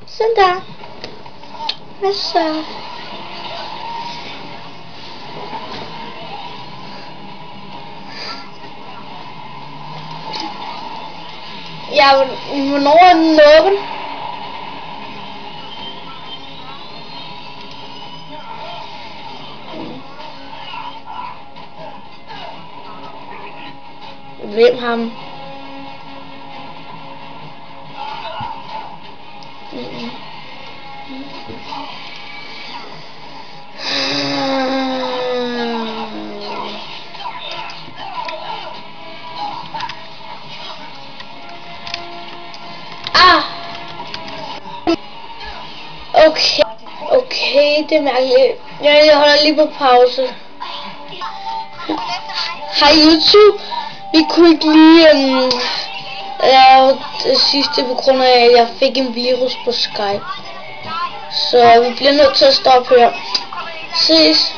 Sådan der. Hvad så? Ja, hvornår er den åben? Hvem ham? Okay, det er mærkeligt. Jeg holder lige på pause. Hej YouTube. Vi kunne ikke lige lave det sidste på grund af, at jeg fik en virus på Skype. Så vi bliver nødt til at stoppe her. Ses.